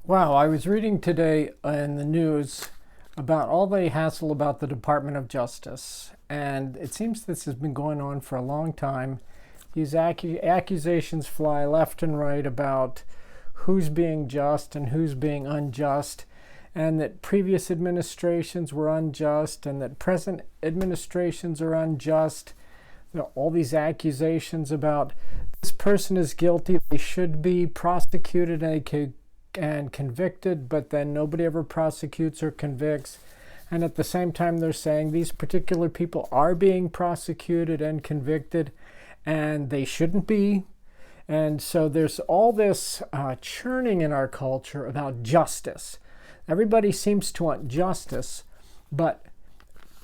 Wow, I was reading today in the news about all the hassle about the Department of Justice, and it seems this has been going on for a long time. These accusations fly left and right about who's being just and who's being unjust, and that previous administrations were unjust, and that present administrations are unjust. All these accusations about this person is guilty, they should be prosecuted and convicted, but then nobody ever prosecutes or convicts. And at the same time, they're saying these particular people are being prosecuted and convicted, and they shouldn't be. And so there's all this churning in our culture about justice. Everybody seems to want justice, but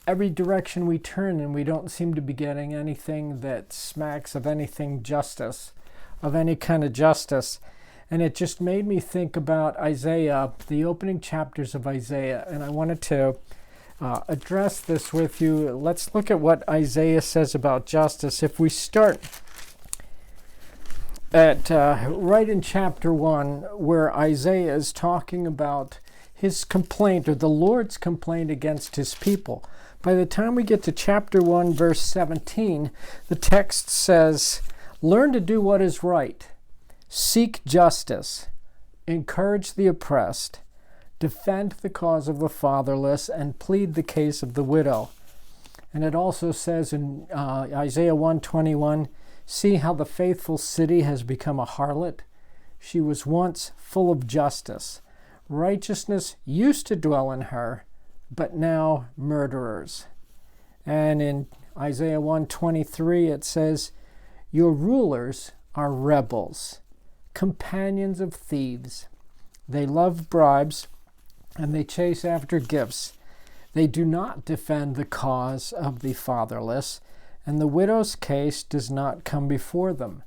every direction we turn, and we don't seem to be getting anything that smacks of anything justice, of any kind of justice. And it just made me think about Isaiah, the opening chapters of Isaiah. And I wanted to address this with you. Let's look at what Isaiah says about justice. If we start at right in chapter 1, where Isaiah is talking about his complaint, or the Lord's complaint against his people. By the time we get to chapter 1, verse 17, the text says, "Learn to do what is right. Seek justice, encourage the oppressed, defend the cause of the fatherless, and plead the case of the widow." And it also says in Isaiah 1:21, "See how the faithful city has become a harlot. She was once full of justice. Righteousness used to dwell in her, but now murderers." And in Isaiah 1:23 it says, "Your rulers are rebels, companions of thieves. They love bribes and they chase after gifts. They do not defend the cause of the fatherless, and the widow's case does not come before them."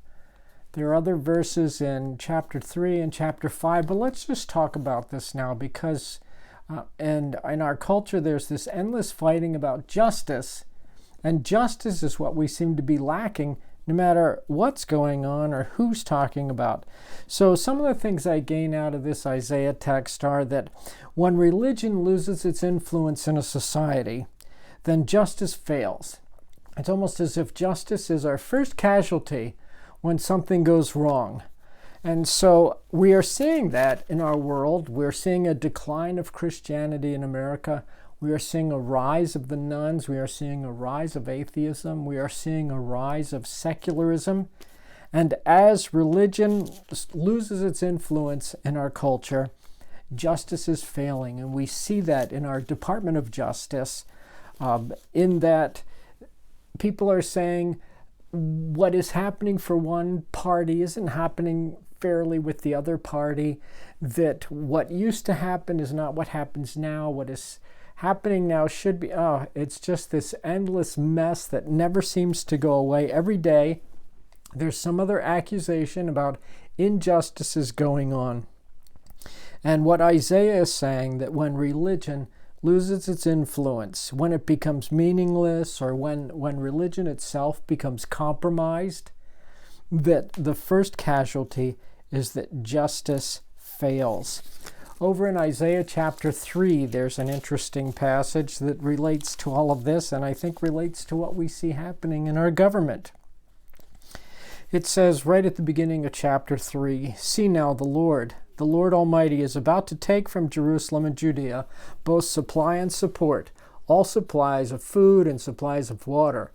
There are other verses in chapter 3 and chapter 5, but let's just talk about this now because and in our culture there's this endless fighting about justice, and justice is what we seem to be lacking no matter what's going on or who's talking about. So some of the things I gain out of this Isaiah text are that when religion loses its influence in a society, then justice fails. It's almost as if justice is our first casualty when something goes wrong. And so we are seeing that in our world. We're seeing a decline of Christianity in America. We are seeing a rise of the nuns. We are seeing a rise of atheism. We are seeing a rise of secularism. And as religion loses its influence in our culture, justice is failing. And we see that in our Department of Justice, in that people are saying what is happening for one party isn't happening fairly with the other party, that what used to happen is not what happens now, what is happening now should be. It's just this endless mess that never seems to go away. Every day there's some other accusation about injustices going on. And what Isaiah is saying, that when religion loses its influence, when it becomes meaningless, or when religion itself becomes compromised, that the first casualty is that justice fails. Over in Isaiah chapter 3, there's an interesting passage that relates to all of this, and I think relates to what we see happening in our government. It says right at the beginning of chapter 3, "See now, the Lord Almighty is about to take from Jerusalem and Judea both supply and support, all supplies of food and supplies of water.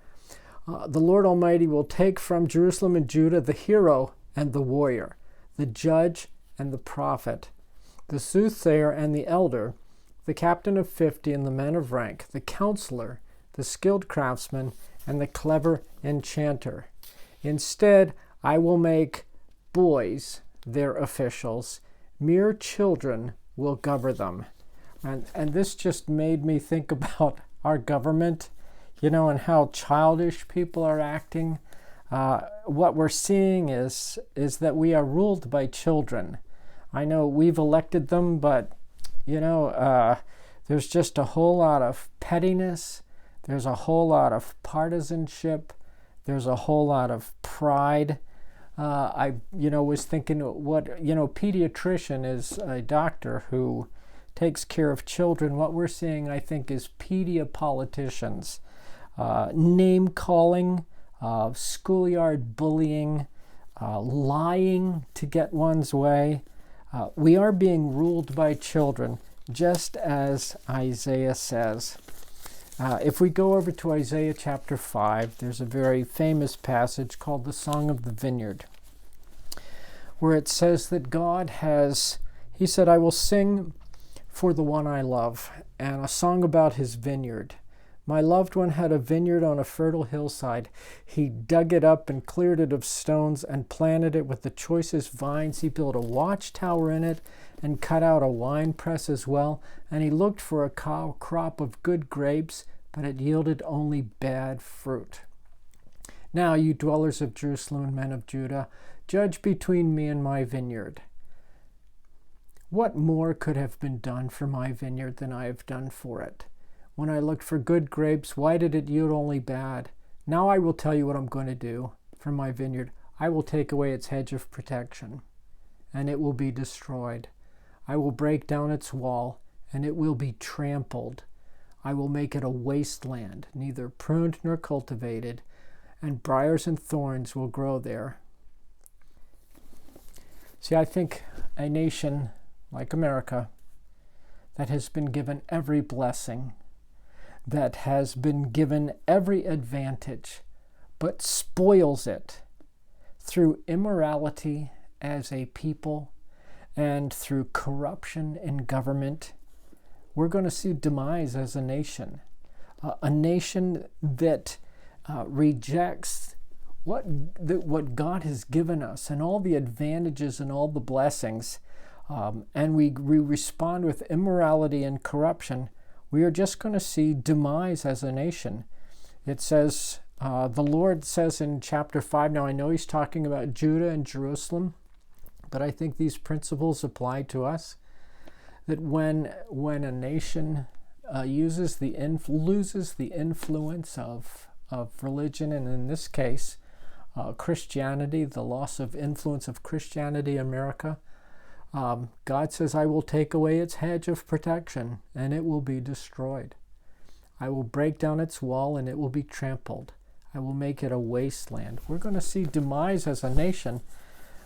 The Lord Almighty will take from Jerusalem and Judah the hero and the warrior, the judge and the prophet, the soothsayer and the elder, the captain of 50 and the men of rank, the counselor, the skilled craftsman, and the clever enchanter. Instead, I will make boys their officials. Mere children will govern them." And this just made me think about our government, and how childish people are acting. What we're seeing is that we are ruled by children. I know we've elected them, but there's just a whole lot of pettiness. There's a whole lot of partisanship. There's a whole lot of pride. was thinking pediatrician is a doctor who takes care of children. What we're seeing, I think, is pedia politicians, name calling, schoolyard bullying, lying to get one's way. We are being ruled by children, just as Isaiah says. If we go over to Isaiah chapter 5, there's a very famous passage called the Song of the Vineyard, where it says that God he said, I will sing for the one I love, and a song about his vineyard. My loved one had a vineyard on a fertile hillside. He dug it up and cleared it of stones and planted it with the choicest vines. He built a watchtower in it and cut out a wine press as well. And he looked for a crop of good grapes, but it yielded only bad fruit. Now, you dwellers of Jerusalem and men of Judah, judge between me and my vineyard. What more could have been done for my vineyard than I have done for it? When I looked for good grapes, why did it yield only bad? Now I will tell you what I'm going to do for my vineyard. I will take away its hedge of protection, and it will be destroyed. I will break down its wall, and it will be trampled. I will make it a wasteland, neither pruned nor cultivated, and briars and thorns will grow there. See, I think a nation like America that has been given every blessing, that has been given every advantage, but spoils it through immorality as a people and through corruption in government, we're going to see demise as a nation that rejects what God has given us and all the advantages and all the blessings, and we respond with immorality and corruption. We are just going to see demise as a nation. It says, the Lord says in chapter 5, now I know he's talking about Judah and Jerusalem, but I think these principles apply to us, that when a nation loses the influence of religion, and in this case, Christianity, the loss of influence of Christianity in America, God says, I will take away its hedge of protection, and it will be destroyed. I will break down its wall, and it will be trampled. I will make it a wasteland. We're going to see demise as a nation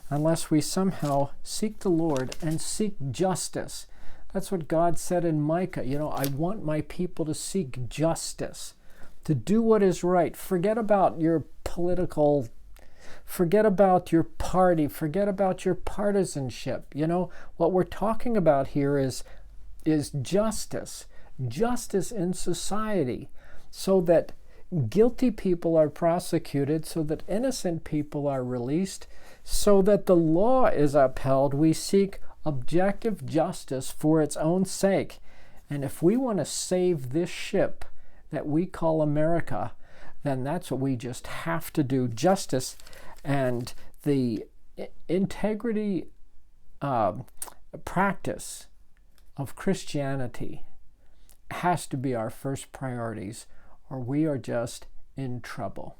unless we somehow seek the Lord and seek justice. That's what God said in Micah. I want my people to seek justice, to do what is right. Forget about your political, forget about your party, forget about your partisanship. What we're talking about here is justice in society, so that guilty people are prosecuted, so that innocent people are released, so that the law is upheld. We seek objective justice for its own sake. And if we want to save this ship that we call America, then that's what we just have to do. Justice and the integrity practice of Christianity has to be our first priorities, or we are just in trouble.